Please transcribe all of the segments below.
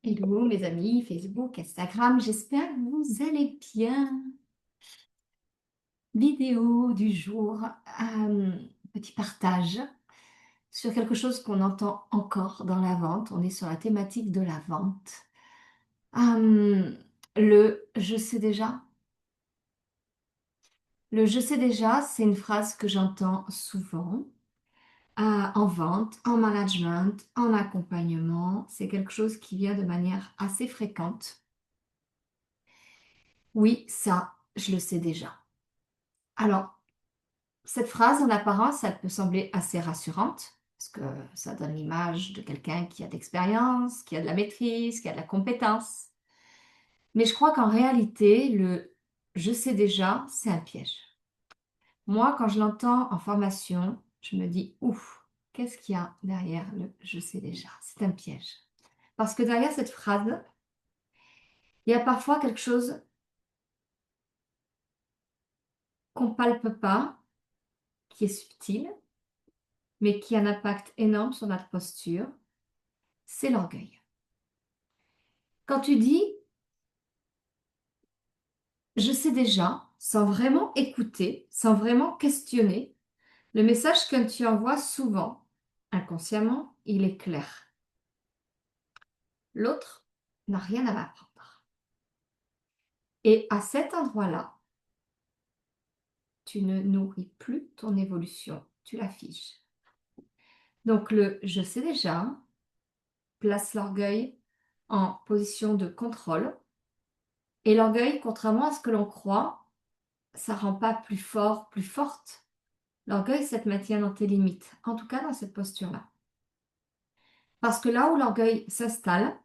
Hello mes amis, Facebook, Instagram, j'espère que vous allez bien. Vidéo du jour, petit partage sur quelque chose qu'on entend encore dans la vente. On est sur la thématique de la vente. Hem, le «je sais déjà». Le «je sais déjà», c'est une phrase que j'entends souvent, en vente, en management, en accompagnement. C'est quelque chose qui vient de manière assez fréquente. Oui, ça, je le sais déjà. Alors, cette phrase, en apparence, elle peut sembler assez rassurante, parce que ça donne l'image de quelqu'un qui a d'expérience, qui a de la maîtrise, qui a de la compétence. Mais je crois qu'en réalité, le «je sais déjà», c'est un piège. Moi, quand je l'entends en formation, je me dis: «Ouf, qu'est-ce qu'il y a derrière le "je sais déjà"?» C'est un piège. Parce que derrière cette phrase, il y a parfois quelque chose qu'on palpe pas, qui est subtil, mais qui a un impact énorme sur notre posture, c'est l'orgueil. Quand tu dis: «Je sais déjà», sans vraiment écouter, sans vraiment questionner, le message que tu envoies souvent, inconsciemment, il est clair. L'autre n'a rien à m'apprendre. Et à cet endroit-là, tu ne nourris plus ton évolution, tu la figes. Donc le «je sais déjà» place l'orgueil en position de contrôle. Et l'orgueil, contrairement à ce que l'on croit, ça rend pas plus fort, plus forte. L'orgueil, ça te maintient dans tes limites, en tout cas dans cette posture-là. Parce que là où l'orgueil s'installe,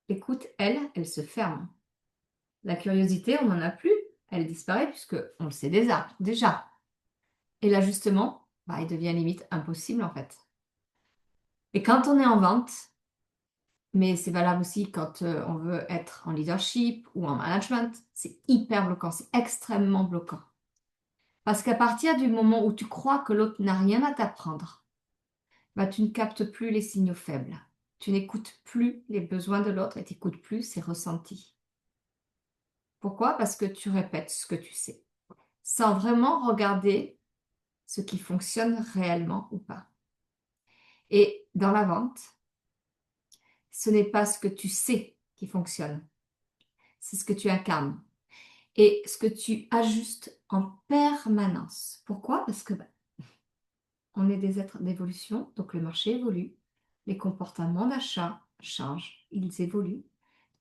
l'écoute, elle se ferme. La curiosité, on n'en a plus, elle disparaît puisque on le sait déjà. Et l'ajustement, il devient limite impossible en fait. Et quand on est en vente, mais c'est valable aussi quand on veut être en leadership ou en management, c'est hyper bloquant, c'est extrêmement bloquant. Parce qu'à partir du moment où tu crois que l'autre n'a rien à t'apprendre, tu ne captes plus les signaux faibles. Tu n'écoutes plus les besoins de l'autre et tu n'écoutes plus ses ressentis. Pourquoi? Parce que tu répètes ce que tu sais, sans vraiment regarder ce qui fonctionne réellement ou pas. Et dans la vente, ce n'est pas ce que tu sais qui fonctionne, c'est ce que tu incarnes et ce que tu ajustes en permanence. Pourquoi? Parce que on est des êtres d'évolution, donc le marché évolue, les comportements d'achat changent, ils évoluent.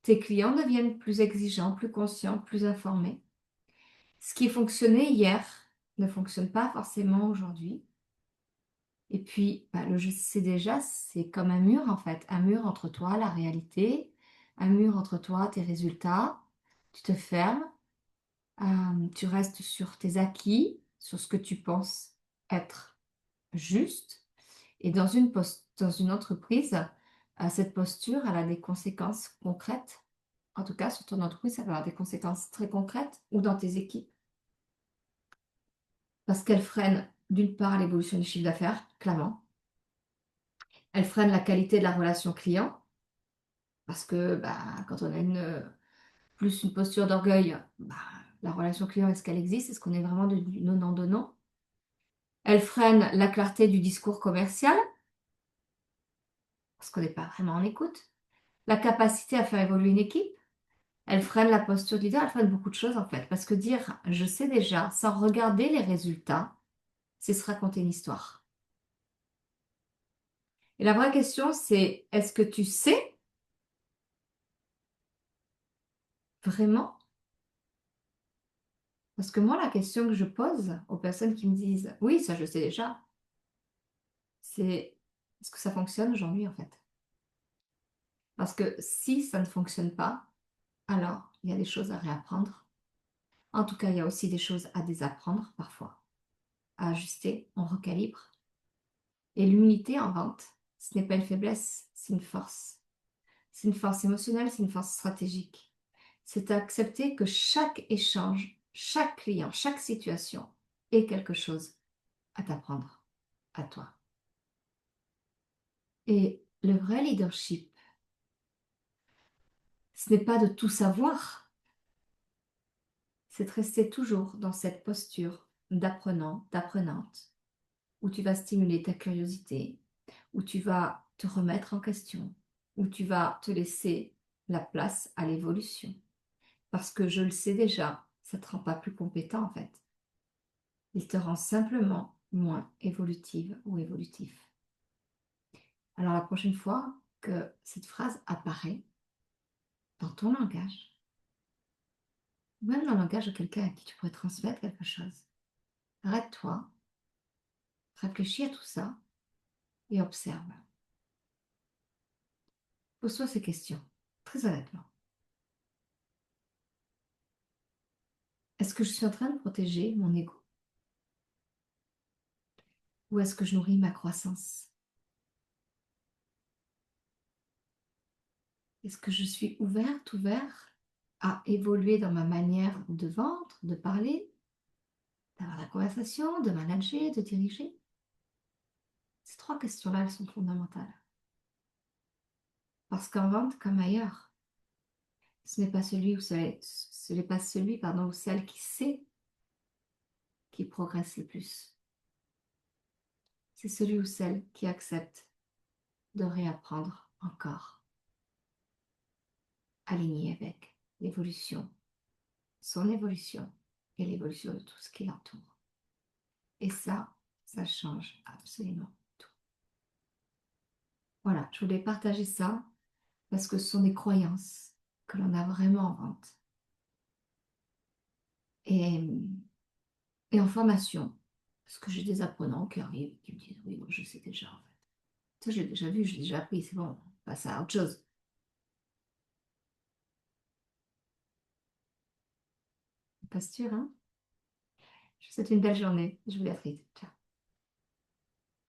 Tes clients deviennent plus exigeants, plus conscients, plus informés. Ce qui fonctionnait hier ne fonctionne pas forcément aujourd'hui. Et puis, le je sais déjà, c'est comme un mur en fait, un mur entre toi, la réalité, un mur entre toi, tes résultats. Tu te fermes, tu restes sur tes acquis, sur ce que tu penses être juste. Et dans une entreprise, cette posture, elle a des conséquences concrètes. En tout cas, sur ton entreprise, ça va avoir des conséquences très concrètes ou dans tes équipes. Parce qu'elle freine, d'une part, l'évolution du chiffre d'affaires, clairement. Elle freine la qualité de la relation client. Parce que quand on a plus une posture d'orgueil, la relation client, est-ce qu'elle existe? Est-ce qu'on est vraiment du donnant-donnant? Elle freine la clarté du discours commercial, parce qu'on n'est pas vraiment en écoute. La capacité à faire évoluer une équipe. Elle freine la posture du leader, elle freine beaucoup de choses en fait. Parce que dire je sais déjà, sans regarder les résultats, c'est se raconter une histoire. Et la vraie question, c'est est-ce que tu sais vraiment? Parce que moi, la question que je pose aux personnes qui me disent oui, ça je sais déjà, c'est est-ce que ça fonctionne aujourd'hui en fait? Parce que si ça ne fonctionne pas, alors il y a des choses à réapprendre. En tout cas, il y a aussi des choses à désapprendre parfois, à ajuster, on recalibre. Et l'humilité en vente, ce n'est pas une faiblesse, c'est une force. C'est une force émotionnelle, c'est une force stratégique. C'est accepter que chaque échange, chaque client, chaque situation est quelque chose à t'apprendre, à toi. Et le vrai leadership, Ce n'est pas de tout savoir, c'est de rester toujours dans cette posture d'apprenant, d'apprenante, où tu vas stimuler ta curiosité, où tu vas te remettre en question, où tu vas te laisser la place à l'évolution. Parce que je le sais déjà, ça ne te rend pas plus compétent en fait. Il te rend simplement moins évolutive ou évolutif. Alors la prochaine fois que cette phrase apparaît dans ton langage, ou même dans le langage de quelqu'un à qui tu pourrais transmettre quelque chose, arrête-toi, réfléchis à tout ça et observe. Pose-toi ces questions, très honnêtement. Est-ce que je suis en train de protéger mon ego? Ou est-ce que je nourris ma croissance? Est-ce que je suis ouverte, ouvert à évoluer dans ma manière de vendre, de parler, d'avoir la conversation, de manager, de diriger? Ces trois questions-là, elles sont fondamentales. Parce qu'en vente comme ailleurs, ce n'est pas celui ou ce n'est pas celui, pardon, ou celle qui sait qui progresse le plus. C'est celui ou celle qui accepte de réapprendre encore, aligné avec l'évolution, son évolution et l'évolution de tout ce qui l'entoure. Et ça change absolument tout. Voilà, je voulais partager ça parce que ce sont des croyances que l'on a vraiment en vente. Et, et en formation, parce que j'ai des apprenants qui arrivent et qui me disent, oui, moi je sais déjà en fait. Ça, j'ai déjà vu, j'ai déjà appris, c'est bon, on passe à autre chose. Pas sûr, hein? Je vous souhaite une belle journée. Je vous dis à très vite. Ciao.